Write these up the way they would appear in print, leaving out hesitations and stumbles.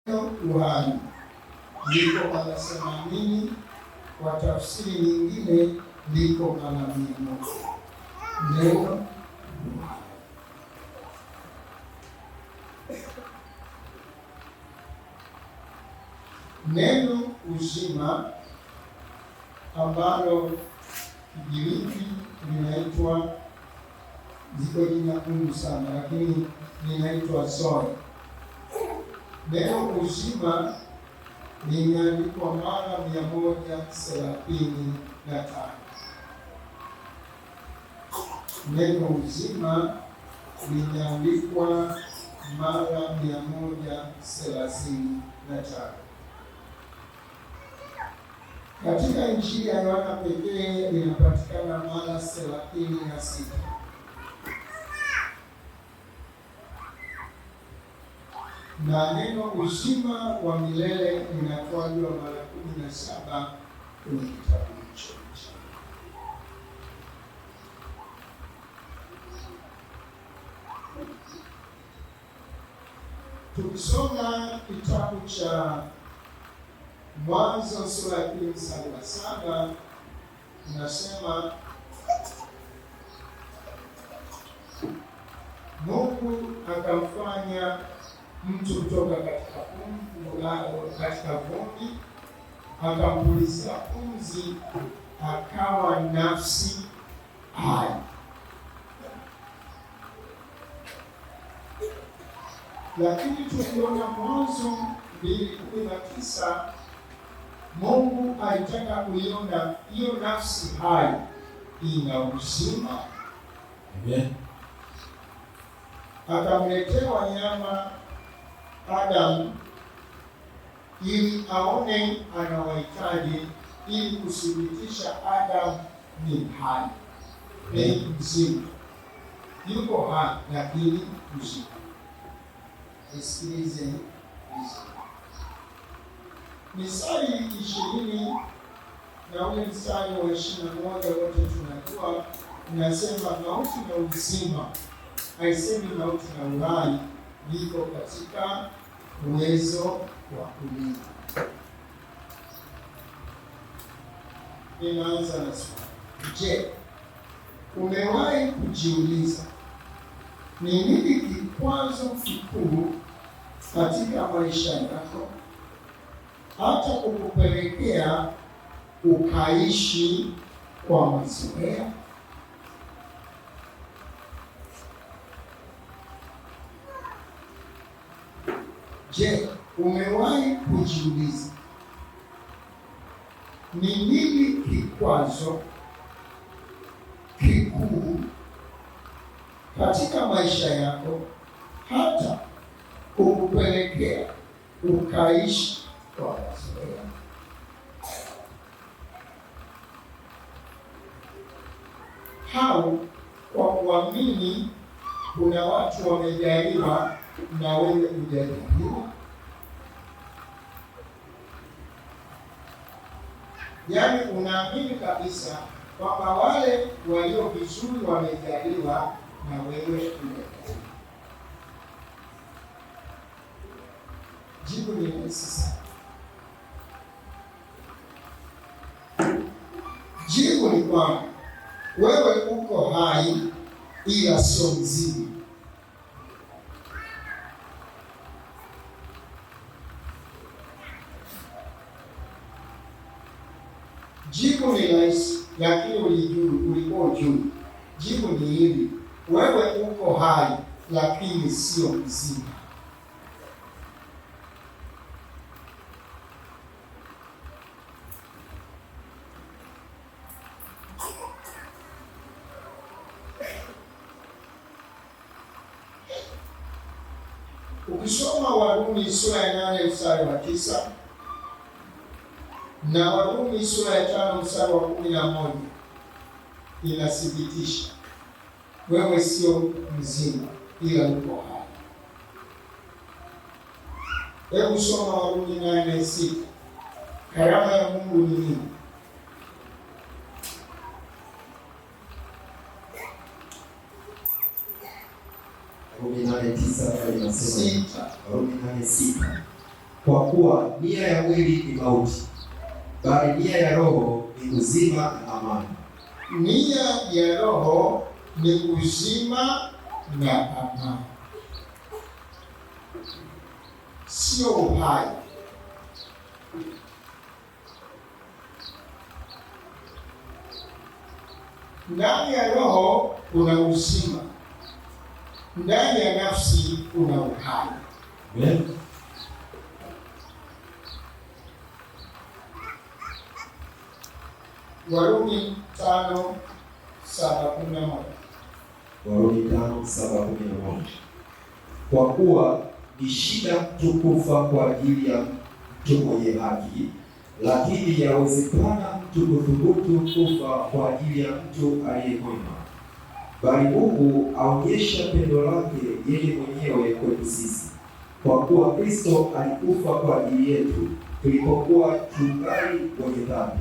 uhai. Liko mara 80, kwa tafsiri nyingine liko mara 100. Neno neno uzima ambalo Kigiriki linaitwa, ziko jina ngumu sana lakini linaitwa zoe. Neno uzima limeandikwa mara 135. Neno uzima limeandikwa mara 135. Katika Injili ya Yohana pekee linapatikana mara 36. Na neno uzima wa milele linatajwa mara 17 kwenye kitabu hicho. Tukisoma kitabu cha Mwanzo sura ya 7 inasema Mungu akamfanya mtu kutoka katika vumbi, akampulizia pumzi, akawa nafsi hai. Lakini tukiona Mwanzo 2:19, Mungu alitaka kuiona hiyo nafsi hai ina uzima. Amen. Akamletea wanyama Adamu ili aone anawahitaji, ili kuthibitisha Adamu ni hai, ni mzima, yuko hai lakini mzima. Sikilize Misali 20 na ule mstari wa 21, wote tunajua unasema mauti na uzima, haisemi mauti na uhai, liko katika uwezo wa kulia. Ninaanza na swali. Je, umewahi kujiuliza ni nini kikwazo kikuu katika maisha yako hata kukupelekea ukaishi kwa mazoea? Je, umewahi kujiuliza ni nini kikwazo kikuu katika maisha yako hata kukupelekea ukaishi kwa mazoea? Au kwa kuamini kuna watu wamejaliwa na wewe hujajaliwa? Yaani unaamini kabisa kwamba wale walio vizuri wamejaliwa na wewe hujajaliwa. Jibu ni rahisi sana. Jibu ni kwamba wewe uko hai ila sio mzima. Jibu ni rahisi, lakini ulikuwa ujui. Jibu ni hili: wewe uko hai lakini sio mzima. Ukisoma Warumi sura ya 8 mstari wa 9 na Warumi sura ya 5 mstari wa 11 inathibitisha wewe sio mzima ila uko hai. Hebu soma Warumi 8:6. Karama ya Mungu ni nini? Warumi 8:9 inasema, Warumi 8:6 Kwa kuwa nia ya mwili ni mauti, bali nia ya Roho ni uzima na amani. Nia ya Roho ni uzima na amani, sio uhai. Ndani ya Roho kuna uzima, ndani ya nafsi kuna uhai. Amen. Warumi 5:7-11. Warumi 5:7-11. Kwa kuwa ni shida mtu kufa kwa ajili ya mtu mwenye haki, lakini yawezekana mtu kuthubutu kufa kwa ajili ya mtu aliye mwema. Bali Mungu aonyesha pendo lake yeye mwenyewe kwetu sisi, kwa kuwa Kristo alikufa kwa ajili yetu tulipokuwa tungali wenye dhambi.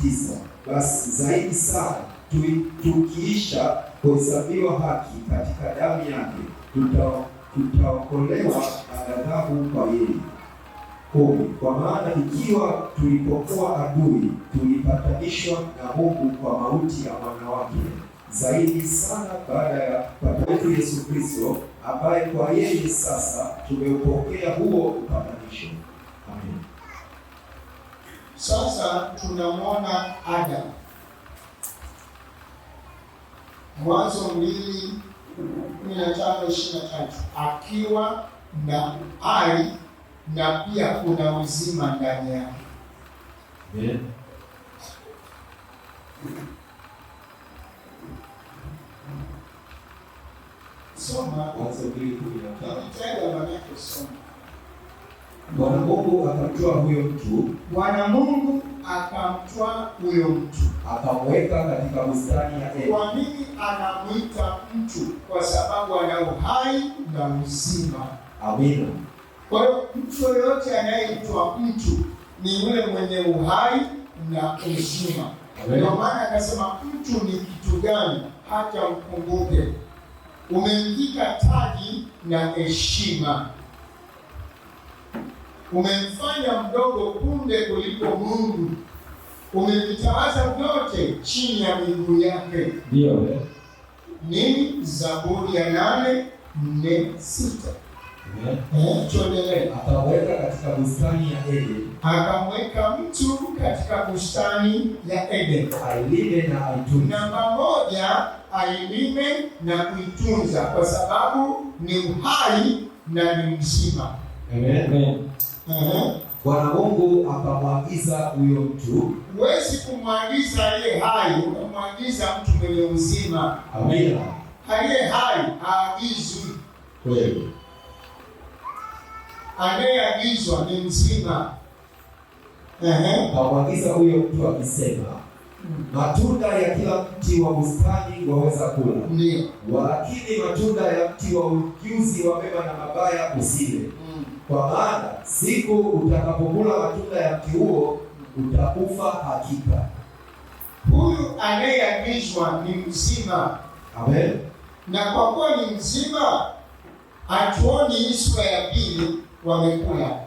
9. Basi zaidi sana tukiisha kuhesabiwa haki katika damu yake, tutaokolewa na ghadhabu kwa yeye. 10. Kwa maana ikiwa tulipokuwa adui tulipatanishwa na Mungu kwa mauti ya mwana wake, zaidi sana baada ya kupata wetu Yesu Kristo, ambaye kwa yeye sasa tumeupokea huo upatanisho. Amen. Sasa tunamwona Adam, Mwanzo 2:15-23, akiwa na ari na pia kuna uzima ndani yake. Amen. Soma Mwanzo 2:15. Tega maneno soma. Bwana Mungu akamtoa huyo mtu, Bwana Mungu akamtoa huyo mtu, akamweka katika bustani ya Edeni. Kwa nini anamuita mtu? Kwa sababu ana uhai na uzima. Amina. Kwa hiyo mtu yoyote anayeitwa mtu ni yule mwenye uhai na uzima. Ndio maana akasema mtu ni kitu gani hata mkumbuke. Umemvika taji na heshima, umemfanya mdogo punde kuliko Mungu, umevitawaza vyote chini ya miguu yake. Ndio. Nini? Zaburi ya 8:4-6. Tuendelee. Akamweka katika bustani ya Edeni. Akamweka mtu katika bustani ya Edeni. Ailime na aitunze. Namba 1, ailime na kuitunza, kwa sababu ni uhai na ni mzima. Amen. Bwana Mungu akamwagiza huyo mtu. Huwezi kumwagiza aliye hai, unamwagiza mtu mwenye uzima. Amina. Aliye hai haagizwi. Kweli. Anayeagizwa ni mzima. Akamwagiza huyo mtu akisema, matunda ya kila mti wa bustani waweza kula. Ndio. Walakini matunda ya mti wa ujuzi wa mema na mabaya usile. Kwa maana siku utakapokula matunda ya mti huo utakufa hakika. Huyu anayeagizwa ni mzima. Amen. Na kwa kuwa ni mzima, hatuoni hii sura ya pili wamekula.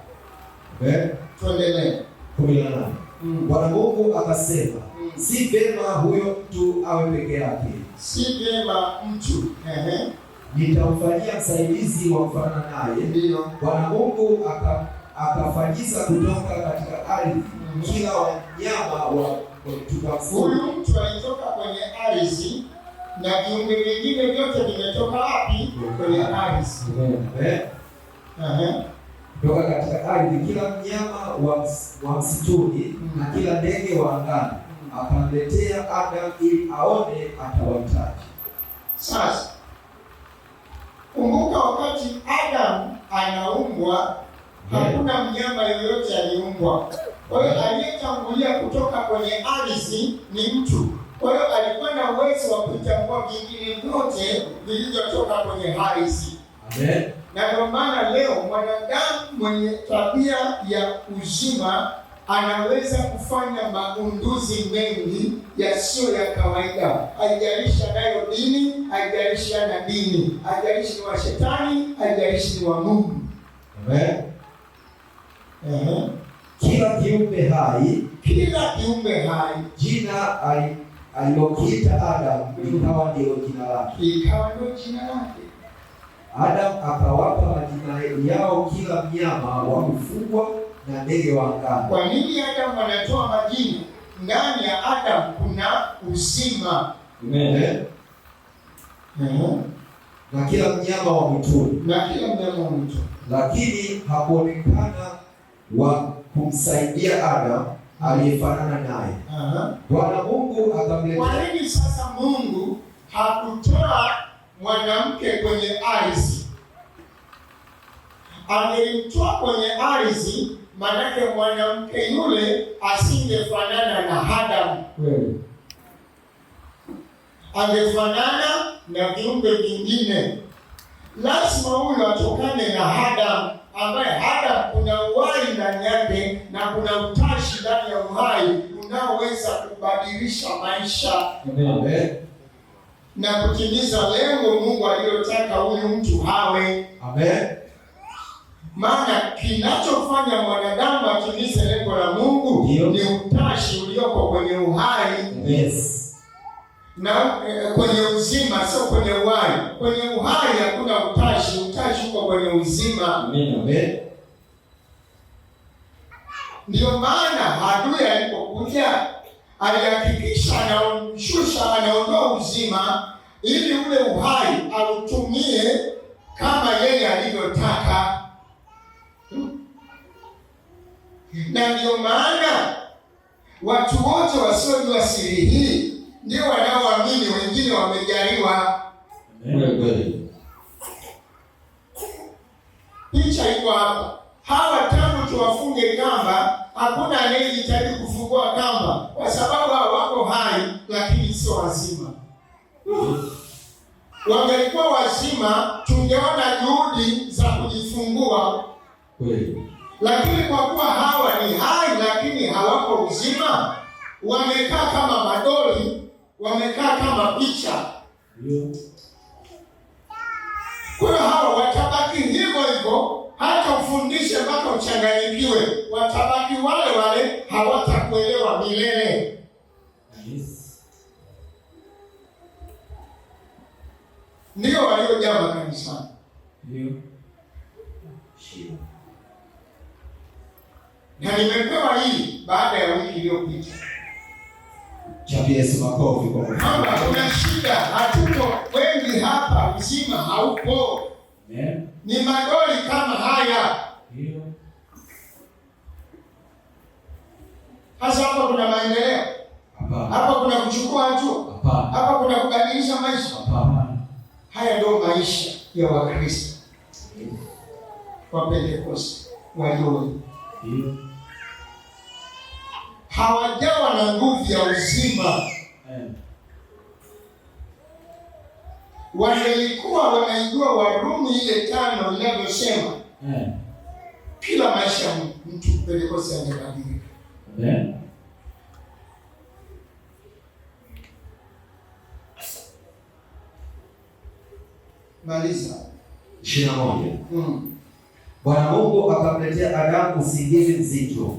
Amen. Tuendelee. 18. Bwana Mungu akasema, si vema huyo mtu awe peke yake. Si vema mtu. Nitamfanyia msaidizi wa kufanana naye. Ndio. Bwana Mungu akafanyiza kutoka katika ardhi kila wanyama wa tukamfuru. Huyu mtu alitoka kwenye ardhi na viumbe vingine vyote vimetoka wapi? Kwenye ardhi. Kutoka katika ardhi kila mnyama wa msituni na kila ndege wa angani akamletea Adam ili aone atawahitaji. Sasa kumbuka, wakati Adam anaumbwa hakuna mnyama yoyote aliumbwa. Kwa hiyo aliyetangulia kutoka kwenye ardhi ni mtu. Kwa hiyo alikuwa na uwezo wa kutambua vingine vyote vilivyotoka kwenye ardhi. Amen. Na ndio maana leo mwanadamu mwenye tabia ya uzima anaweza kufanya magunduzi mengi yasiyo ya kawaida. Haijalishi nayo dini, haijalishi ana dini, haijalishi ni wa shetani, haijalishi ni wa Mungu. Amen. Kila kiumbe hai, jina alilokiita Adamu likawa ndio jina lake. Adamu akawapa majina yao kila mnyama wa kufugwa na ndege wa angani. Kwa nini Adamu anatoa majina? Ndani ya Adamu kuna uzima. Amen. Na kila mnyama wa mwituni. Lakini hakuonekana wa kumsaidia Adamu aliyefanana naye. Bwana Mungu akamletea. Kwa nini sasa Mungu hakutoa mwanamke kwenye ardhi? Angelimtoa kwenye ardhi, manake mwanamke yule asingefanana na Adamu. Angefanana na viumbe vingine. Lazima huyu atokane na Adamu, ambaye Adamu kuna uhai ndani yake na kuna utashi ndani ya uhai unaoweza kubadilisha maisha. Amen. Na kutimiza lengo Mungu alilotaka huyu mtu hawe. Amen. Maana kinachofanya mwanadamu atimize lengo la Mungu ni utashi ulioko kwenye uhai. Yes. Na kwenye uzima, sio kwenye uhai. Kwenye uhai hakuna utashi, utashi uko kwenye uzima. Amen. Ndio maana adui alipokuja alihakikisha anaondoa uzima ili ule uhai autumie kama yeye alivyotaka. Na ndio maana watu wote wasiojua siri hii ndio wanaoamini, wengine wamejaliwa. Picha iko hapa. Hawa tangu tuwafunge kamba, hakuna anayejitahidi kufungua kamba, kwa sababu hawako hai, lakini sio wazima. Wangelikuwa wazima, tungeona juhudi za kujifungua. Lakini kwa kuwa hawa ni hai lakini hawako uzima, wamekaa kama madoli, wamekaa kama picha. Kwa hiyo hawa watabaki hivyo hivyo, hata ufundishe mpaka uchanganyikiwe, watabaki wale wale, hawatakuelewa milele. Ndio waliojaa makanisani. Na nimepewa hii baada ya wiki iliyopita. Chapia Yesu makofi kwa Mungu. Kama kuna shida, hatuko wengi hapa, uzima haupo. Amen. Ni madoli kama haya. Ndio. Hasa hapa kuna maendeleo. Hapana. Hapa kuna kuchukua hatua. Hapana. Hapa kuna kubadilisha maisha. Hapana. Haya ndio maisha ya Wakristo. Wa Pentecost walio. Ndio. Hawajawa na nguvu ya uzima. Walikuwa wanaijua Warumi ile 5 inavyosema. Kila maisha mtu Pentecost angebadilika. Amen. Maliza. 21. Bwana Mungu akamletea Adamu usingizi mzito,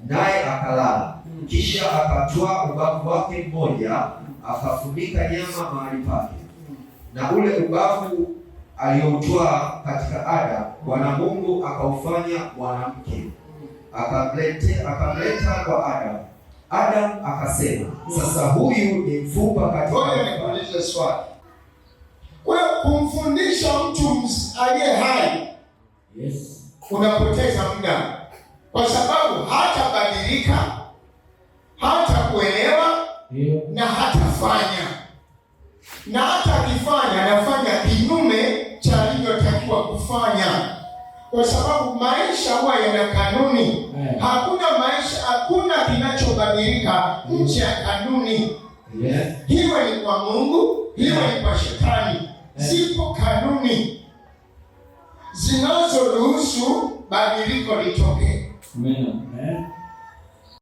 naye akalala. Kisha akatwaa ubavu wake mmoja, akafunika nyama mahali pake. Na ule ubavu aliotwaa katika Adamu, Bwana Mungu akaufanya mwanamke, akamleta kwa Adamu. Adamu akasema, sasa huyu ni mfupa katika. Nikuulize swali. Kwa hiyo kumfundisha mtu aliye hai, yes, unapoteza muda, kwa sababu hatabadilika, hatakuelewa, na hatafanya. Na hata akifanya, anafanya kinyume cha alivyotakiwa kufanya, kwa sababu maisha huwa yana kanuni. Hakuna kinachobadilika nje ya kanuni. Hiwe ni kwa Mungu, hiwe ni kwa Shetani. Zipo kanuni zinazoruhusu badiliko litoke. Amen.